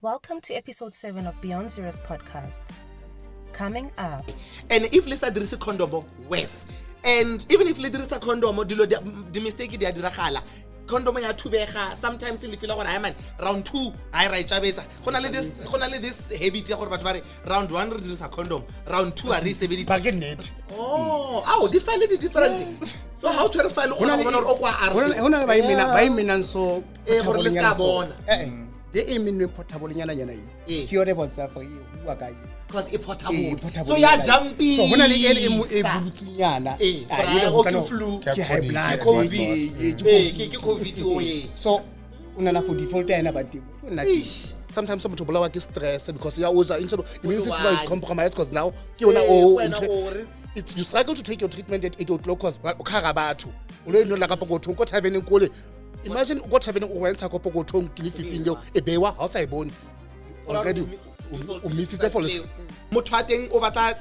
Welcome to episode 7 of Beyond Zero's podcast. Coming up. And if Lisa there is a condom, worse. And even if there is a condom, the mistake they are condom ya tubega sometimes if you like man round 2 I write jabetsa gona le this habit ya gore batho ba re round 1 re dirisa condom round 2 a re sebedisa back net di file di different so how to file gona bona re o kwa RC gona ba imena so gore le ska bona the imene portable nyana ke yone botsa for you bua ka because it's portable so ya jumping so gona le e butsunyana ke flu ke high blood ke covid oye so unana for default ena ba timo sometimes some people are stress because ya uza immune system is compromised because now ke yona you struggle to take your treatment at 8 o'clock because ukhaga batho ulo ino la ka pokotho ko thaveneng kole imagine go thaveneng o wentsa ko pokotho ke le 15 leo e bewa ha o sa e bone already umisitse for motho a teng o batla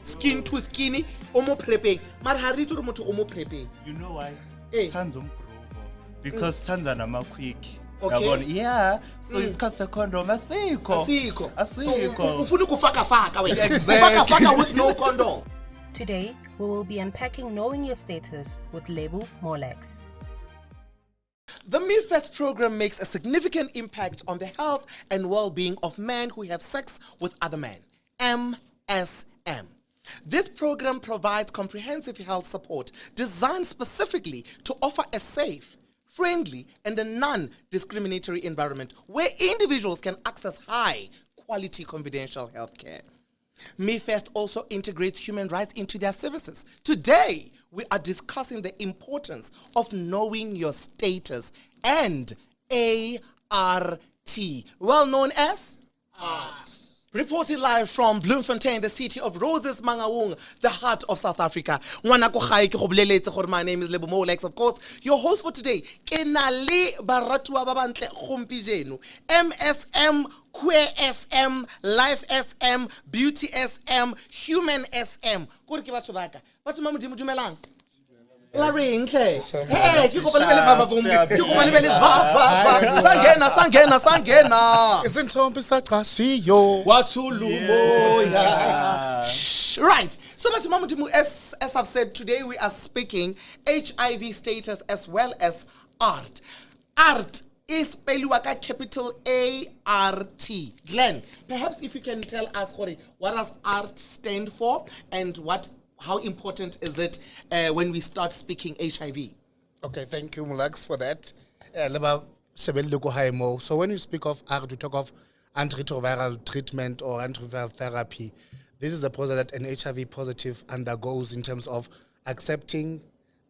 skin to skin o mo prepping mara ha re itse re motho o mo prepping you know why sands umprovo because sands are nama quick okay yeah so it's cause a condom asikho ufuna ukufaka wena ufaka with no condom. Today we will be unpacking knowing your status with Lebo Molax. The Me First program makes a significant impact on the health and well-being of men who have sex with other men. MSM. This program provides comprehensive health support designed specifically to offer a safe, friendly, and a non-discriminatory environment where individuals can access high-quality confidential health care. Me First also integrates human rights into their services. Today, we are discussing the importance of knowing your status and ART, well known as ART. Reporting live from Bloemfontein, the city of Roses, Mangaung, the heart of South Africa. My name is Lebo Molax, of course. Your host for today, Kenale Baratua Babantle Khompijenu, MSM, Queer SM, Life SM, Beauty SM, Human SM. Laring hey ke go le vava vumbi ke go le vava sangena izintombi saqashiyo wathulumo ya right so as I've said, today we are speaking HIV status as well as ART. ART is spelled capital ART. Glenn, perhaps if you can tell us what does ART stand for and how important is it when we start speaking HIV? Okay, thank you, Molax, for that. So when you speak of ART, we talk of antiretroviral treatment or antiretroviral therapy. This is the process that an HIV positive undergoes in terms of accepting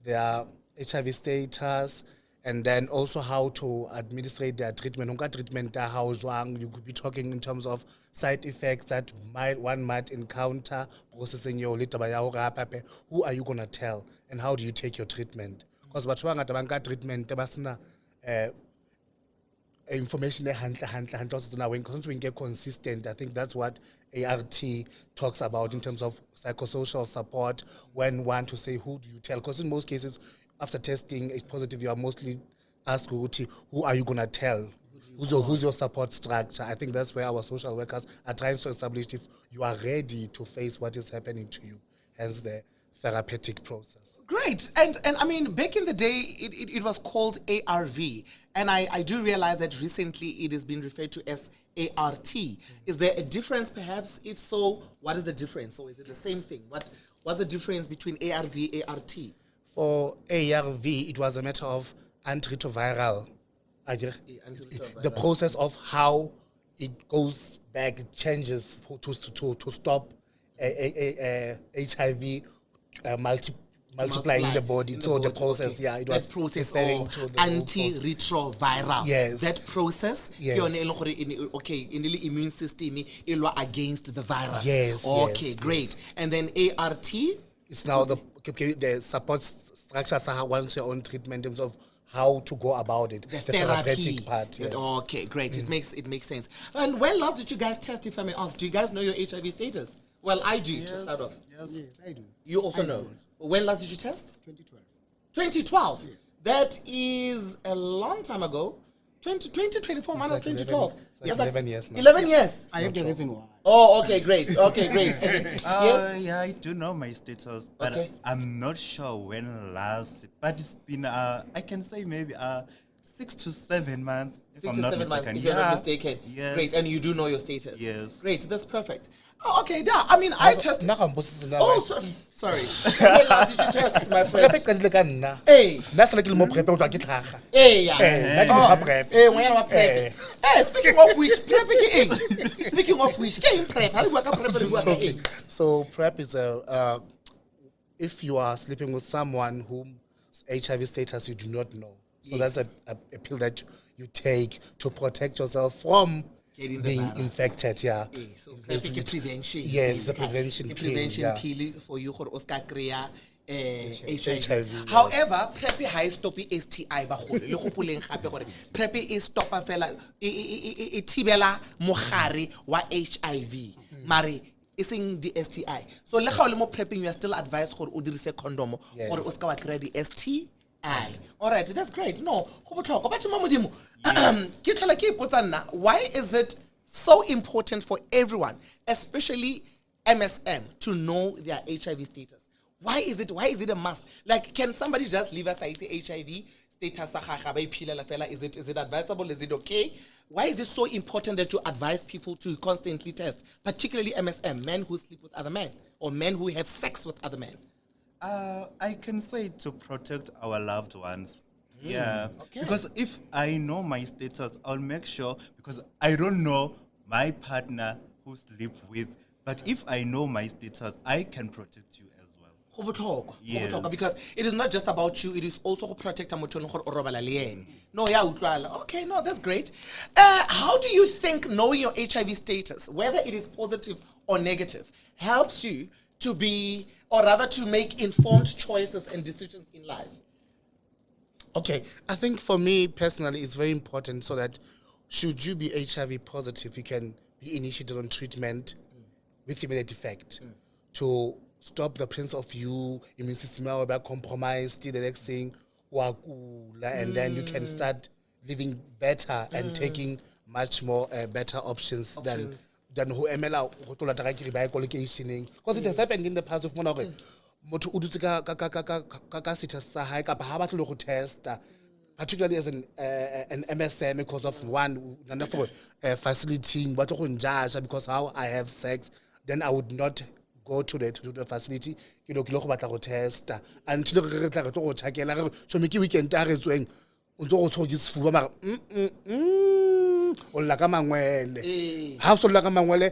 their HIV status and then also how to administrate their treatment. You could be talking in terms of side effects that one might encounter, processing your who are you going to tell and how do you take your treatment? Because treatment information since we get consistent. I think that's what ART talks about in terms of psychosocial support when one to say who do you tell, because in most cases after testing a positive, you are mostly asked who are you going to tell? Who's your support structure? I think that's where our social workers are trying to establish if you are ready to face what is happening to you, hence the therapeutic process. Great. And I mean, back in the day, it was called ARV. And I do realize that recently it has been referred to as ART. Is there a difference perhaps? If so, what is the difference? Or is it the same thing? What's the difference between ARV, ART? For ARV, it was a matter of antiretroviral. The process of how it goes back, it changes to stop HIV multiplying in the body. So the process, it was process of antiretroviral. Yes. That process, yes. In the immune system, it against the virus. Yes. Okay, yes, great. Yes. And then ART? It's now the support structure once your own treatment in terms of how to go about it. The therapeutic part. Yes. Okay, great. It makes sense. And when last did you guys test, if I may ask? Do you guys know your HIV status? Well, I do, to start off. Yes, I do. You also know. When last did you test? 2012. 2012? Yes. That is a long time ago. 2024 minus like 2012. 11 years now. 11 years. I have the reason why. Oh, okay, great. Okay, great. Yes. Yeah, I do know my status, but Okay. I'm not sure when last. But it's been, I can say maybe 6 to 7 months. If 6 I'm to not 7 months, mistaken. if you're not mistaken. Yes. Great, and you do know your status. Yes. Great, that's perfect. Oh, okay, I mean, I tested. Oh, sorry. When last did you test, my friend? Hey. Hey, yeah. Hey, when I prep. Hey, speaking of which, prep again. Speaking of which, get in prep. How do you work prep? So PrEP is if you are sleeping with someone whom HIV status you do not know. So that's a pill that you take to protect yourself from Getting the being virus. infected. Yeah. So PrEP is prevention. Yes, the prevention The pill, prevention yeah. pill for you for Oscar Kriya. HIV. yes. However, PrEP high stop STI ba gole le gopoleng gape gore PrEP is stop fela e thibela mogare wa HIV. Mari ising the STI. So le ga o le mo prepping you are still advised gore o dirise condom gore o ska wa kry the STI. All right, that's great. No, go botlhokwa batho ma modimo. Ke tlhola ke ipotsa nna, why is it so important for everyone, especially MSM, to know their HIV status? Why is it a must? Like, can somebody just leave aside the HIV status? Is it advisable? Is it okay? Why is it so important that you advise people to constantly test, particularly MSM, men who sleep with other men or men who have sex with other men? I can say to protect our loved ones. Yeah. Okay. Because if I know my status, I'll make sure, because I don't know my partner who sleep with, but if I know my status, I can protect you as well. Yes. Because it is not just about you, it is also to protect No, yeah, okay, no, that's great. How do you think knowing your HIV status, whether it is positive or negative, helps you to be, or rather to make informed choices and decisions in life? Okay, I think for me personally, it's very important so that should you be HIV positive, you can be initiated on treatment with immediate effect to stop the presence of you immune system compromised. The next thing, and then you can start living better and taking much more better options than who emela go tola taka ke ba qualificationing, because it has happened in the past of mona gore motho o dutse ka status sa hae ka ba ha batlo go testa, particularly as an MSM, because of one for facilitating batlo go njudge because how I have sex, then I would not go to the facility ke lo go batla go testa until re tla re tlo go tshakela re so me ke weekend a re tsweng o ntse go tshoga sefuba mara o lla ka mangwele ha o so lla ka mangwele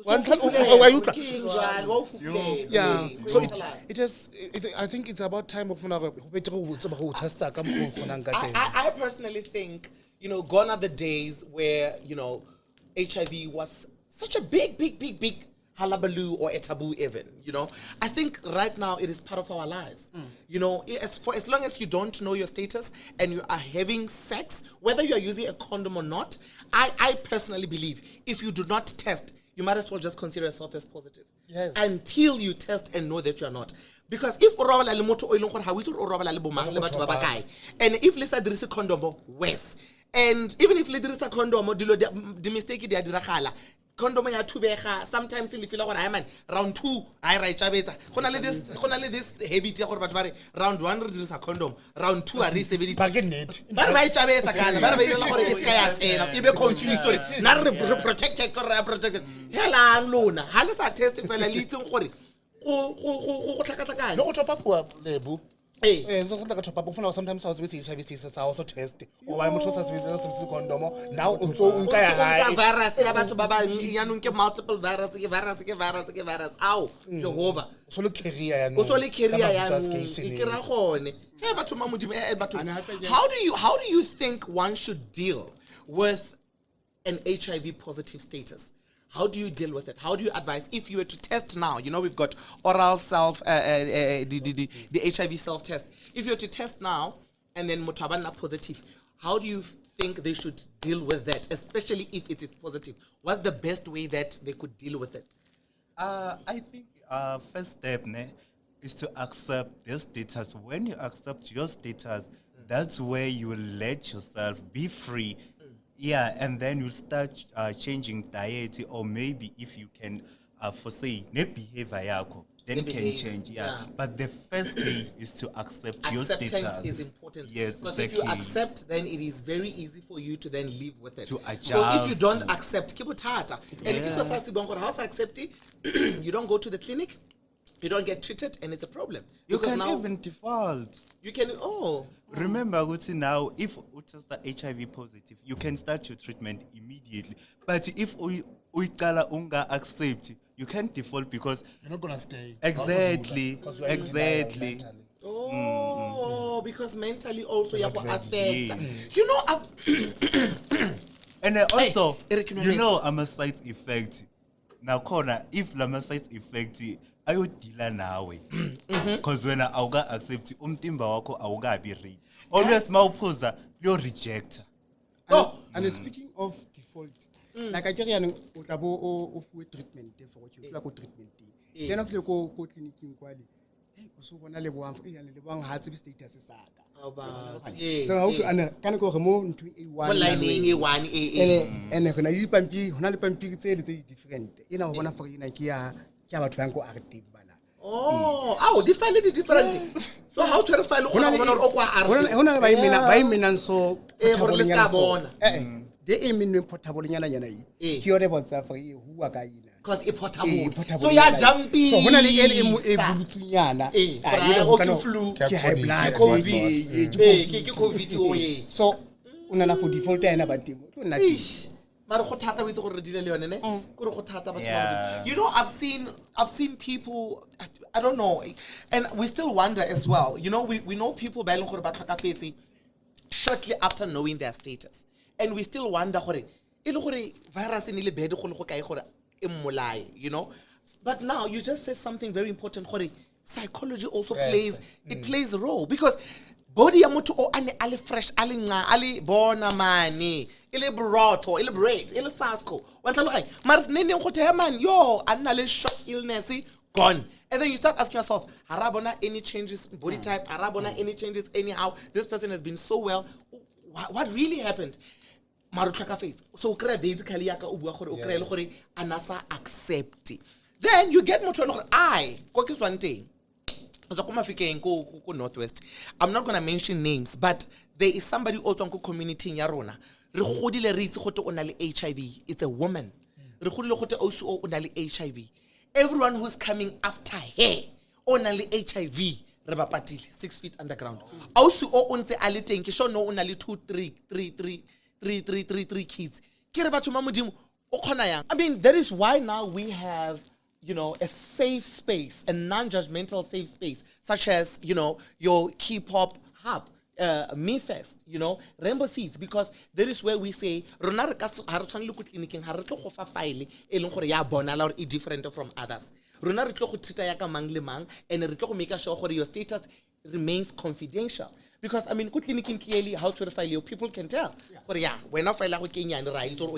yeah, so it is. I think it's about time of I personally think, gone are the days where, HIV was such a big hullabaloo or a taboo even, I think right now it is part of our lives. As long as you don't know your status and you are having sex, whether you are using a condom or not, I personally believe if you do not test, you might as well just consider yourself as positive. Yes. Until you test and know that you are not. Because if and if let's say there is a condom, worse. And even if there is a condom, the mistake they are condom ya thubega, sometimes if you feel like man round 2 I write chabetsa gona le this habit ya gore batho ba re round 1 re dirisa condom, round 2 are re sebedisa ba re ba chabetsa kana ba re ba ile gore e ska ya tsena e be confused gore na re protected gore re protected hela lona ha le sa test fela le itseng gore go tlhakatlhakana no go top up Lebo. Hey, so sometimes I was with HIV I also test or I'm also with condom now virus ya batho ba ba yanong ke multiple virus ow Jehovah so le career o so le career ya ke ra gone he batho ma modimo batho how do you think one should deal with an HIV positive status? How do you deal with it? How do you advise if you were to test now? We've got oral self, the HIV self-test. If you were to test now and then mutabana positive, how do you think they should deal with that, especially if it is positive? What's the best way that they could deal with it? I think first step is to accept this status. When you accept your status, that's where you will let yourself be free. Yeah, and then you'll start changing diet, or maybe if you can foresee ne behavior yako, then The can behavior, change. yeah. But the first key is to accept your Acceptance status. is important. Yes, because if you exactly. accept, then it is very easy for you to then live with it. To So if you adjust don't to- accept, keep it harder. And if you house accept it, you don't go to the clinic, you don't get treated, and it's a problem. You Because can now even default. you can Remember, Guti, now, if you test HIV positive, you can start your treatment immediately. But if we unga accept, you can't default because You're not gonna stay. exactly, Because you're in denial exactly. mentally. because mentally also you have to affect. Yes. You know, And also, Eric, you know, I'm a side effect. Now, corner, if I'm a side effect, I would deal nawe. Because when I accept, umtimba wako auga be ready. Always maupoza, you reject. And speaking of default, like I carry an of treatment for what you like treatment. Then of you go clinic in quality. Hey, so when I live one for a heart status is yes, so yes. can go remove to a one Lining A1, A. and when I pampi, when I pampi, it's different. You know, one of you like here, Kamatranko active banner. Oh, define it different. So how to file So they aim in portable yana. Here about Safari who are because it's portable. portable. So you're jumping. So when I get a flu, high blood, COVID. so unana for default and about Yeah. You know, I've seen people, I don't know, and we still wonder as well. You know, we know people shortly after knowing their status, and we still wonder virus you know. But now you just said something very important. Psychology also plays a role, because body ya motho o ane ale fresh ale nqa ale bona mane ile broto ile bread ile sasko wa tlhaloga mara nene go the man yo a nna le short illness gone, and then you start asking yourself, harabona any changes in body type, harabona any changes anyhow, this person has been so well, what really happened? Maru tlhaka face. So basically yaka o bua gore o kry le gore anasa accept, then you get motho le gore I go ke tswang teng. Northwest. I'm not going to mention names, but there is somebody also in the community in Yarona. HIV. It's a woman. Also HIV. Everyone who's coming after her only HIV. 6 feet underground. Also onse ali think show no only 3 kids. I mean, that is why now we have, you know, a safe space, a non-judgmental safe space, such as, you know, your K-pop hub, Me Fest, you know, Rainbow Seeds, because that is where we say, different from others. And make sure your status remains confidential. Because, I mean, clearly how to file your people can tell. Yeah, we're not filing with Kenya and right or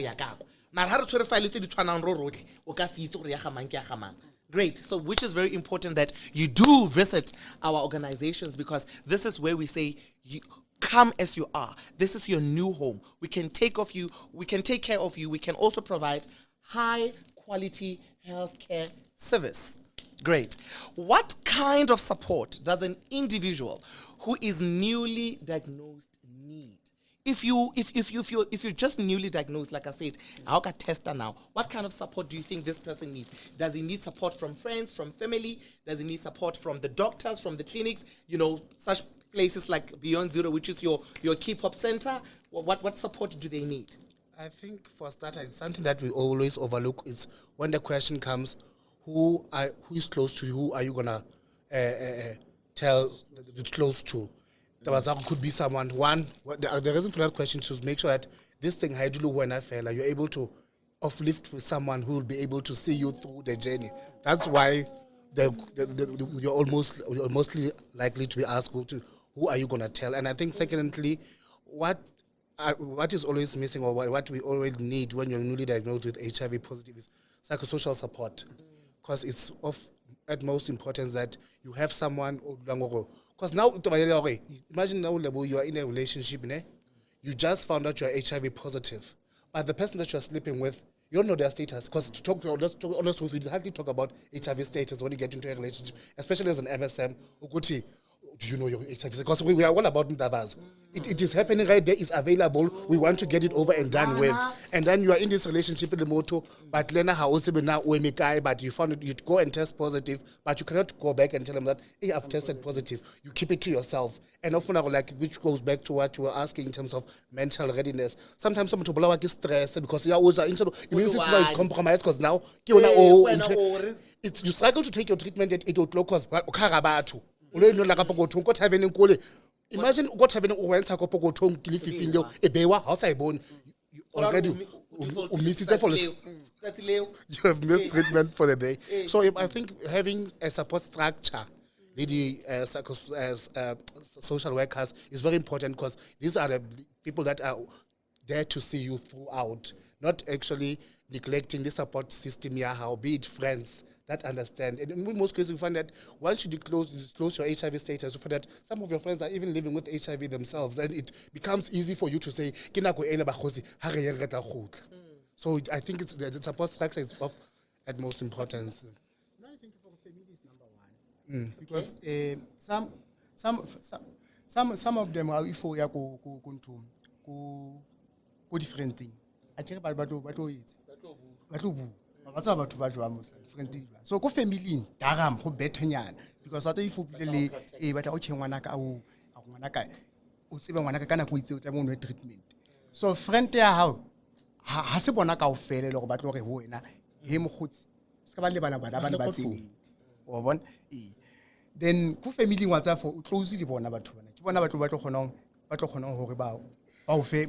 great. So which is very important that you do visit our organizations, because this is where we say you come as you are. This is your new home. We can take care of you. We can also provide high quality healthcare service. Great. What kind of support does an individual who is newly diagnosed need? If you're just newly diagnosed, like I said, I'll get tester now. What kind of support do you think this person needs? Does he need support from friends, from family? Does he need support from the doctors, from the clinics? You know, such places like Beyond Zero, which is your K-pop center. What support do they need? I think for starters, something that we always overlook is when the question comes, who is close to you? Who are you gonna tell close to? Could be someone. The reason for that question is to make sure that this thing, how do you when I fail, you're able to uplift with someone who will be able to see you through the journey. That's why you're mostly likely to be asked, who are you going to tell? And I think secondly, what is always missing, or what we always need when you're newly diagnosed with HIV positive, is psychosocial support, because it's of utmost importance that you have someone Because now, imagine now, Lebo, you are in a relationship, ne? You just found out you are HIV positive, but the person that you are sleeping with, you don't know their status. Because let's talk honest with you, you hardly talk about HIV status when you get into a relationship, especially as an MSM. Ukuti, do you know your HIV? Because we are all about Ndabaz. It is happening right there. It's available. We want to get it over and done with. And then you are in this relationship in the moto, but Lena also been now but you found it, you go and test positive, but you cannot go back and tell them that, hey, I've tested positive. You keep it to yourself. And often, which goes back to what you were asking in terms of mental readiness. Sometimes someone to blow stress because immune system is compromised because now you struggle to take your treatment at 8 o'clock because imagine what happening when I go to you already you have missed treatment for the day. So I think having a support structure, social workers, is very important because these are the people that are there to see you throughout, not actually neglecting the support system, be it friends that understand. And in most cases, you find that once you disclose your HIV status, you find that some of your friends are even living with HIV themselves, and it becomes easy for you to say, so I think it's the support structure is of utmost importance. No, I think for family is number one. Because some of them are if we are go different thing. I check about different things. So go family daram go better nyana because after if le batla o tshengwana ka o ngwanaka o tsebe ngwanaka kana go itse o tla mo no treatment. So friend ya hao ha se bona ka o fele le go batla gore ho wena he mogotsi se ka ba le bana ba ba tseng o bona then go family wa tsa for close le bona batho bana ke bona batho ba tlo kgonang hore ba o fe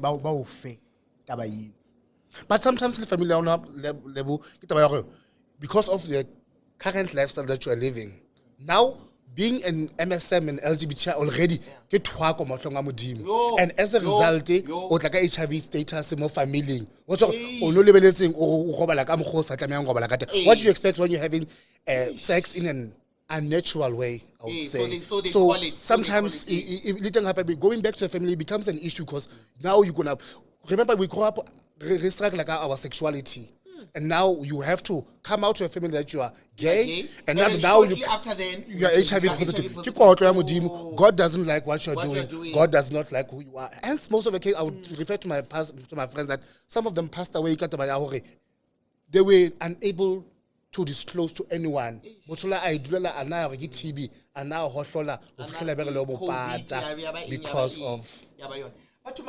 taba yin. But sometimes the family level, because of the current lifestyle that you are living, now being an MSM and LGBT already get and as a result, like HIV status more family. What do you expect when you're having sex in an unnatural way? I would say. So sometimes going back to the family becomes an issue because now you're gonna remember we grow up restrict like our sexuality. And now you have to come out to a family that you are gay, and now you after then you are HIV positive. God doesn't like what you're doing. God does not like who you are. Hence, most of the case, I would refer to my friends that some of them passed away. They were unable to disclose to anyone. Because of. But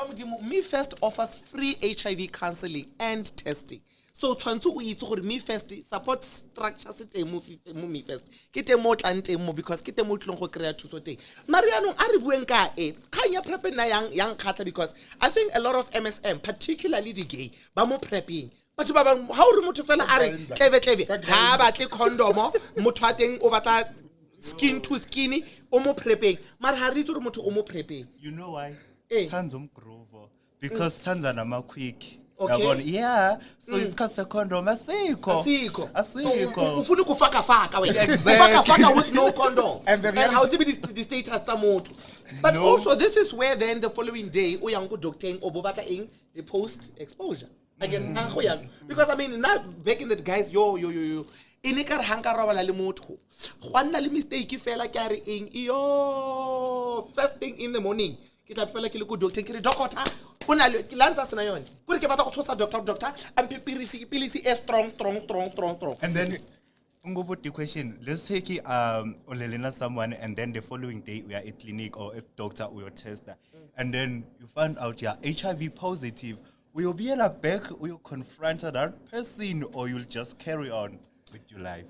Me First offers free HIV counseling and testing. So tshwantse o itse gore Me First support structure se teng mo Me First ke teng mo tlang teng mo because ke teng mo tlong go kry-a thuso teng mariano a re bueng ka kganya prep na yang khatla because I think a lot of MSM particularly the gay ba mo prepping batho ba bang ha o re motho fela a re tleve ha batle condom motho a teng o batla skin to skin o mo prepping mara ha re itse gore motho o mo prepping. You know why? Tanzum Grover because Tanzana ma quick. Okay. Yeah, so it's cause a condom asiko. So ufuna kufaka wena. Faka with no condom. And how to be the state has some. But also this is where then the following day o yang go doctor obobaka ing the post exposure. Again, because I mean not back in the guys yo inikar hanka robala le motho. Gwanna le mistake fela ke re ing yo first thing in the morning. Kita fela ke le go doctor ke re doctor una le lanza sena yone gore ke batla go tsosa doctor and pilisi is strong. And then ungobo the question, let's take olelena someone and then the following day we are at clinic or at doctor or your tester and then you find out you're HIV positive. Will you be in a back, will you confront that person or you'll just carry on with your life?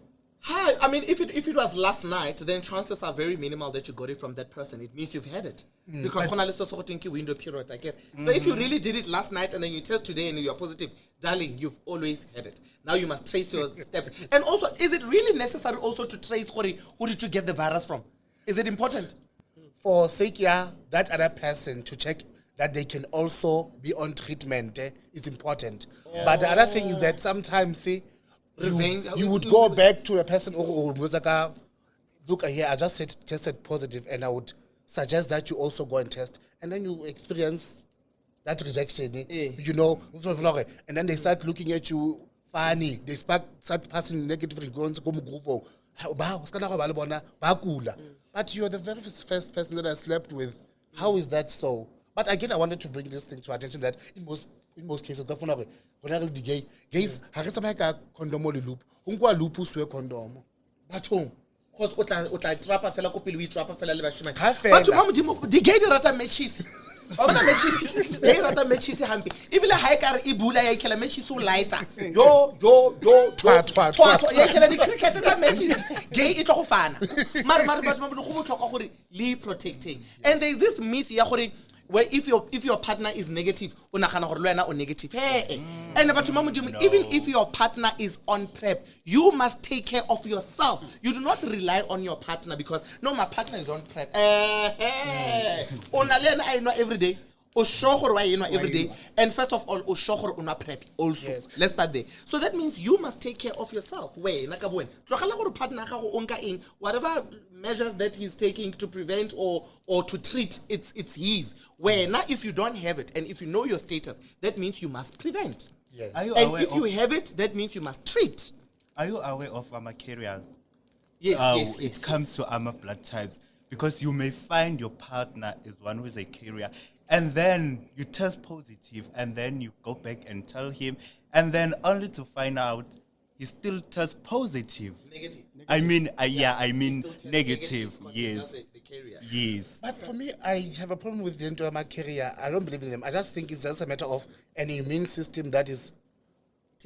Hi, I mean, if it was last night, then chances are very minimal that you got it from that person. It means you've had it. Because window period, I get. So if you really did it last night and then you test today and you are positive, darling, you've always had it. Now you must trace your steps. And also, is it really necessary also to trace who did you get the virus from? Is it important? For sake, that other person to check that they can also be on treatment is important. But the other thing is that sometimes, you would go back to a person or look here, I just tested positive, and I would suggest that you also go and test, and then you experience that rejection, you know, and then they start looking at you funny, they start passing negative influence, but you're the very first person that I slept with. How is that so? But again, I wanted to bring this thing to attention that in most cases, gays, condom loop, loop condom. But home. Because o tla trapa fela ko pele o itrapa fela le bashimane. Ha fela. Batho ba modimo di gay di rata matches. Ba bona matches. Gay rata matches hampe. Ebile ha e kare e bula ya ikela matches o lighter. Yo. Twa. Ya ikela di cricket tsa matches. Gay e tlo go fana. Mare batho ba go botlhokwa gore le protecting. And there is this myth ya gore where if your partner is negative, o nagana gore le wena o negative. And batho ba modimo, even if your partner is on PrEP, you must take care of yourself. You do not rely on your partner because no, my partner is on PrEP. Ona le I know every day. O sure gore why you know every day. And first of all, o sure gore una PrEP also. Yes. Let's start there. So that means you must take care of yourself. Wait, naka buen. Tlogela gore partner ga go onka eng, whatever measures that he's taking to prevent or to treat, it's his. Where now if you don't have it and if you know your status, that means you must prevent. Yes. And if you have it, that means you must treat. Are you aware of carriers? Yes. It comes to blood types, because you may find your partner is one who is a carrier, and then you test positive, and then you go back and tell him, and then only to find out he still tests positive. Negative. I mean negative. Yes. Yes. But for me, I have a problem with the endometrial carrier. I don't believe in them. I just think it's just a matter of an immune system that is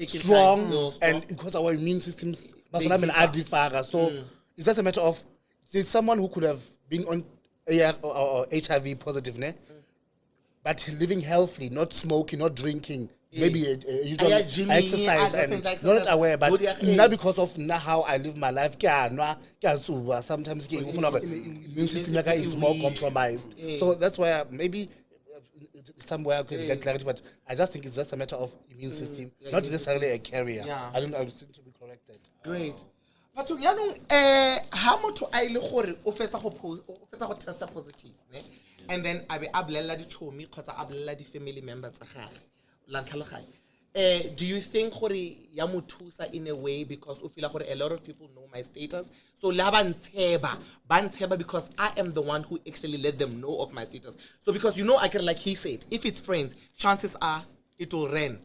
strong, and because our immune systems so it's just a matter of there's someone who could have been on AR or HIV positive, but living healthily, not smoking, not drinking. Maybe usual exercise and not aware, but not because of how I live my life. Sometimes immune system is more compromised. So that's why maybe somewhere I could get clarity, but I just think it's just a matter of immune system, not necessarily a carrier. I seem to be corrected. Great. But how much I look for o fetsa go test positive, and then I be ablela di chomi kgotsa ablela di family members tsa gagwe. Do you think ya mo thusa in a way because o feel like a lot of people know my status, so la ba ntsheba because I am the one who actually let them know of my status? So because I get, like he said, if it's friends, chances are it will run.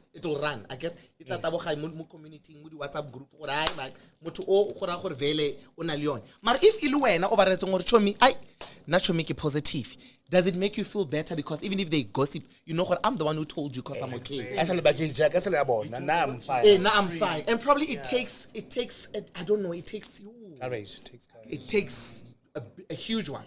I get it's a taboga mo community mo di WhatsApp group gore ai like motho o gora gore vele o na le yone. But if ile wena o ba retseng gore chomi ai na chomi ke positive, does it make you feel better because even if they gossip, you know what, I'm the one who told you because I'm okay. I'm fine. Now I'm fine. And probably it takes I don't know, it takes courage. It takes a huge one.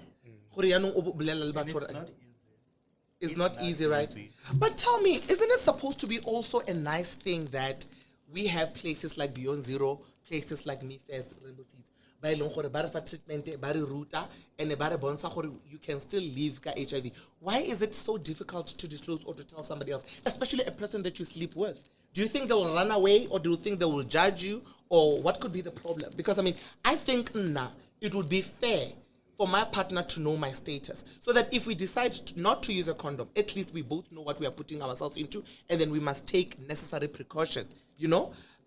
It's not easy, right? But tell me, isn't it supposed to be also a nice thing that we have places like Beyond Zero, places like Me First, Rainbow Seeds, ba ileng gore ba re fa treatment, ba re ruta, and ba re bontsha gore you can still live ka HIV? Why is it so difficult to disclose or to tell somebody else, especially a person that you sleep with? Do you think they will run away, or do you think they will judge you, or what could be the problem? Because I think it would be fair for my partner to know my status, so that if we decide not to use a condom, at least we both know what we are putting ourselves into, and then we must take necessary precaution,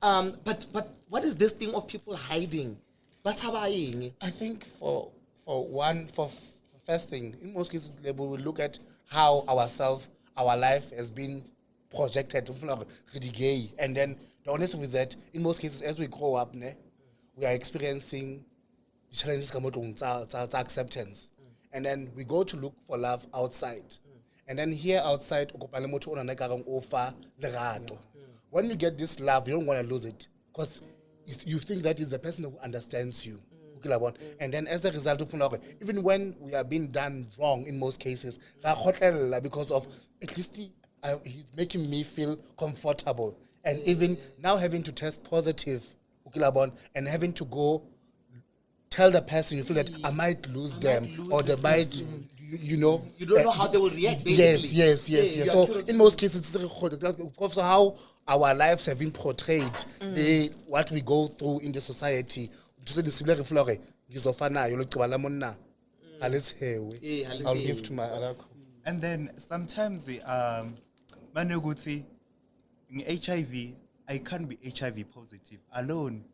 But what is this thing of people hiding? What's happening? I think for first thing, in most cases, we will look at how our life has been projected, and then the honest with that, in most cases, as we grow up, we are experiencing challenges acceptance, and then we go to look for love outside, and then here outside, when you get this love, you don't want to lose it because you think that is the person who understands you. And then as a result, even when we are being done wrong in most cases, because of at least he's making me feel comfortable, and even now having to test positive, and having to go tell the person you feel that I might lose them, or they might, you don't know how they will react, basically. Yes. So in most cases, it's how our lives have been portrayed, what we go through in the society. To say the similar ngizofanayo lo la monna alethewe I'll give to my other And then sometimes manuguti HIV, I can't be HIV positive alone.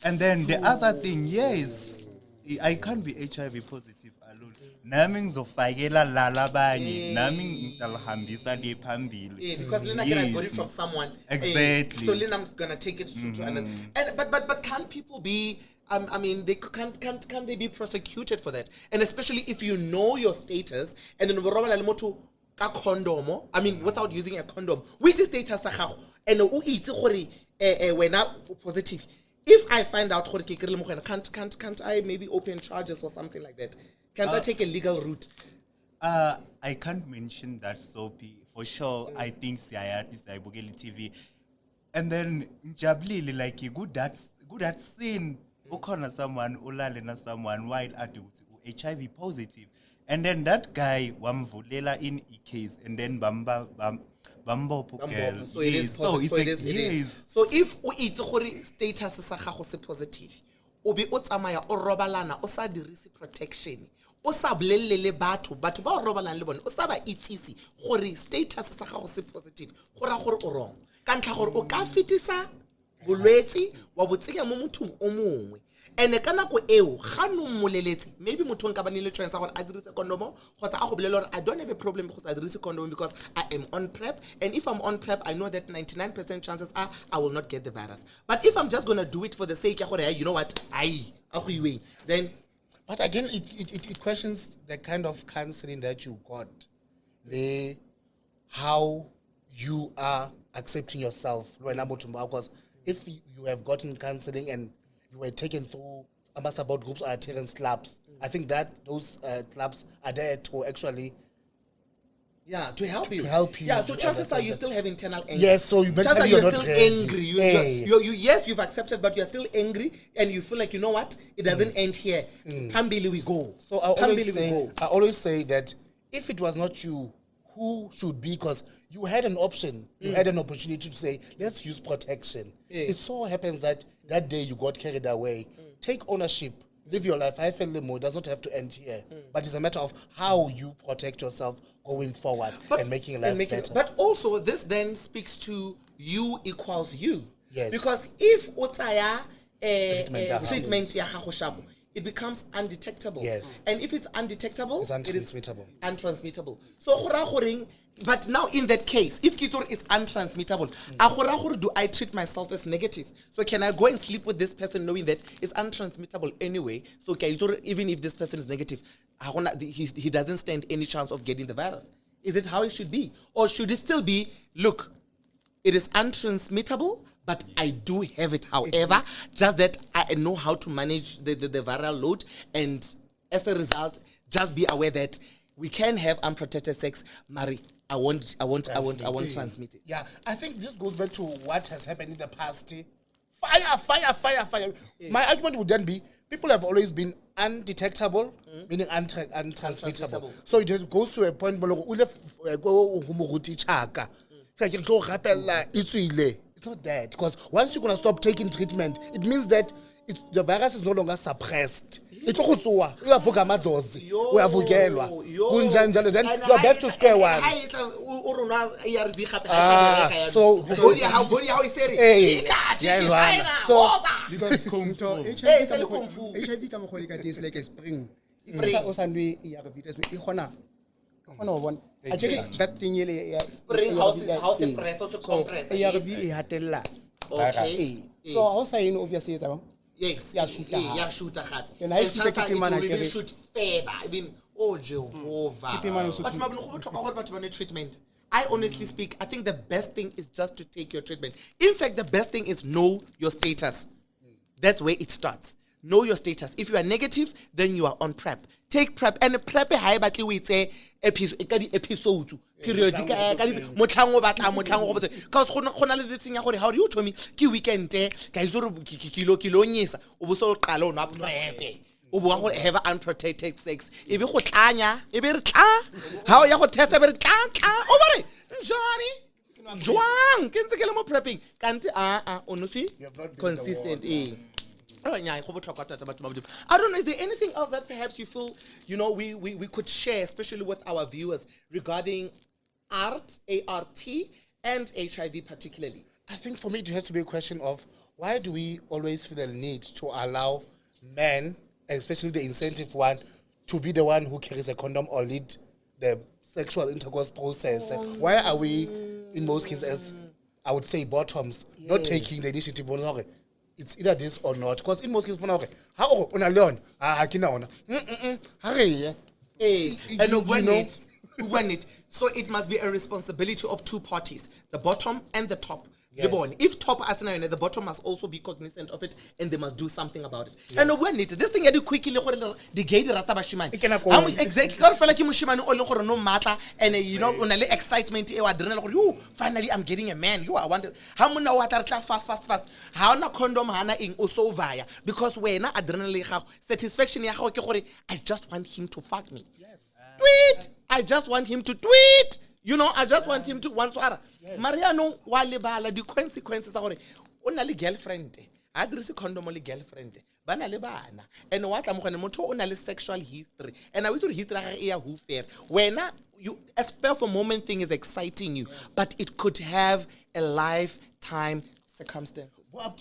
And then the other thing, yes, I can't be HIV positive alone. Nami ngizofakela lalabanye, nami ngitalhambisa le phambili. Because Lena can got it from someone. Exactly. So Lena, I'm gonna take it to another. And but can't people be? I mean, they can't they be prosecuted for that? And especially if you know your status and then ka condom. I mean, without using a condom, which is status sa gago and o itse gore wena positive. If I find out gore ke krile mo can't I maybe open charges or something like that? Can't I take a legal route? I can't mention that, Sophie. For sure, I think Siayati Saibugeli TV. And then Jablili, like good at sin. Ukona someone, ulalena someone while at HIV positive. And then that guy wamvulela in a case and then bamba girl. So it is positive. So it is. So if o itse gore status sa gago se positive, o be o tsamaya o robalana o sa dirise protection. O sa bolelele batho ba o robalang le bone o sa ba itsisi gore status sa gago se positive gore o wrong ka ntla gore o ka fitisa bolwetsi wa botsenya mo mothong o mongwe ene ka nako eo ga no mmoleletse maybe motho nka bane le chance gore a dirise condom kgotsa a go bolela gore I don't have a problem because I dirise condom because I am on PrEP, and if I'm on PrEP I know that 99% chances are I will not get the virus. But if I'm just going to do it for the sake of you know what then. But again, it questions the kind of counseling that you got, how you are accepting yourself. Because if you have gotten counseling and you were taken through about groups or adherence clubs, I think that those clubs are there to actually to help you. Yeah, so chances are you still have internal anger. Yes, so you mentally you're not still ready. angry. Yes, you've accepted, but you're still angry, and you feel like, you know what? It doesn't end here. Pambili we go. So I always say that if it was not you, who should be? Because you had an option, you had an opportunity to say, let's use protection. It so happens that that day you got carried away. Take ownership. Live your life. I feel Lemo does not have to end here. But it's a matter of how you protect yourself going forward and making life better. But also, this then speaks to you equals you. Yes. Because if Otaya treatment it becomes undetectable. Yes. And if it's undetectable, it's untransmittable. It is untransmittable. So, but now in that case, if Kitor is untransmittable, do I treat myself as negative? So can I go and sleep with this person knowing that it's untransmittable anyway? So even if this person is negative, he doesn't stand any chance of getting the virus. Is it how it should be? Or should it still be, look, it is untransmittable, but I do have it, however, just that I know how to manage the viral load, and as a result, just be aware that we can have unprotected sex, Mari. I won't transmit it. Yeah, I think this goes back to what has happened in the past. Fire. My argument would then be, people have always been undetectable, meaning untransmittable. So it goes to a point where it's not that, because once you're going to stop taking treatment, it means that the virus is no longer suppressed. Then you are back to square one. So HIV ka mogole ka taste like a spring. O sa nwe ARV test e gona bona a tshetse that thing ile spring house press to compress ARV e hatella. Okay. So how say obviously it's about. Yes, shoot a hat. And I shoot feather. I mean, oh Jehovah. But treatment. I honestly speak, I think the best thing is just to take your treatment. In fact, the best thing is know your status. That's where it starts. Know your status. If you are negative, then you are on PrEP. Take PrEP, and PrEP high battery we say episode periodic because how do you tell me ki weekend guys kilo nyisa o bo so qala ona PrEP o bo go have unprotected sex e be go tlanya e be re tla how ya go test e be re tla o bare njani jwang ke ntse ke le mo prepping kanti o no see consistent I don't know, is there anything else that perhaps you feel, we could share, especially with our viewers, regarding ART, A-R-T, and HIV particularly? I think for me it has to be a question of why do we always feel the need to allow men, especially the incentive one, to be the one who carries a condom or lead the sexual intercourse process? Why are we, in most cases, as I would say, bottoms, not taking the initiative? It's either this or not. Because in most cases, how on alone? When it. So it must be a responsibility of two parties, the bottom and the top. Yes. If top as the bottom must also be cognizant of it and they must do something about it. Yes. And when it, this thing you quickly the gate rata bashimani. Exactly. Can't feel like mushimani or no matter and on a excitement adrenaline. Finally I'm getting a man. I wanted how many water fast. How na condom hana in also via because when adrenaline satisfaction I just want him to fuck me. Yes. Tweet. I just want him to tweet. I just want him to want to. Mariano walebala the consequences are only girlfriend. Address condom only girlfriend. Bana le bana. And what I'm going to only sexual history. And I wish to history who fair. When you a spur for moment thing is exciting you, but it could have a lifetime circumstances. Or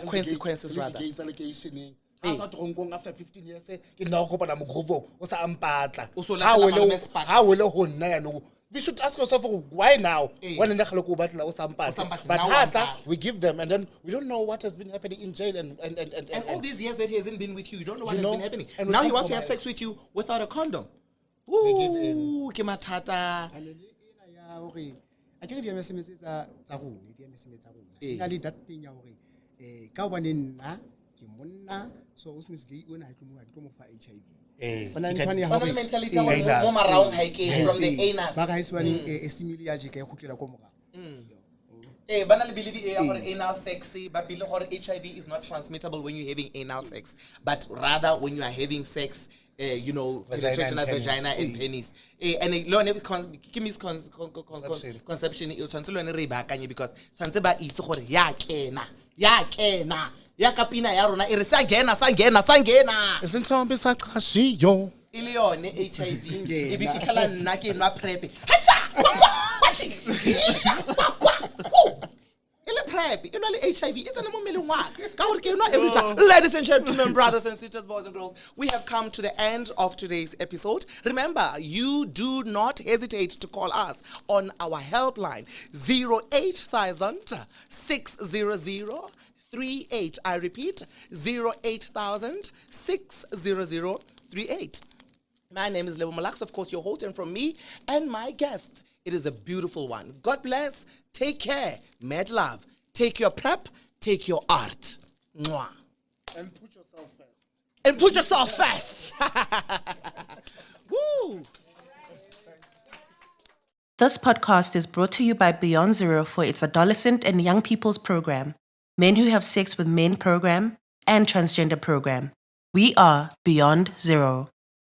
consequences rather. After 15 years, we should ask ourselves why now? But we give them and then we don't know what has been happening in jail and all these years that he hasn't been with you don't know what has been happening. And now he wants to have sex with you without a condom. We give in. Ke mathata. I think the MSM tsa rona, di MSM tsa rona. Ka le that thing ya hore ka bone nna ke monna so o se ke ona ha ke mo fa HIV. Mentality from the anus. Ba ga iswane e simile ya je ka khutlela ko mora. Banally believe anal sex, but believe HIV is not transmittable when you're having anal sex, but rather when you are having sex, penetration of vagina and penis. And it learn misconception is learn rebakanye because ba itse gore ya kena ya kapina ya rona e re sangena Isintombi saqhashiyo ile yone HIV e bi fitlhela nna ke nwa prep watching ile prep ile le HIV it's an mo wa ka gore ke nwa every time. Ladies and gentlemen, brothers and sisters, boys and girls, we have come to the end of today's episode. Remember, you do not hesitate to call us on our helpline 08000 600 38. I repeat, 08000 600 38. My name is Lebo Molax, of course, your host, and from me and my guest, it is a beautiful one. God bless. Take care. Mad love. Take your prep. Take your art. Mwah. And put yourself first. Woo. This podcast is brought to you by Beyond Zero for its adolescent and young people's program, Men Who Have Sex with Men program, and Transgender program. We are Beyond Zero.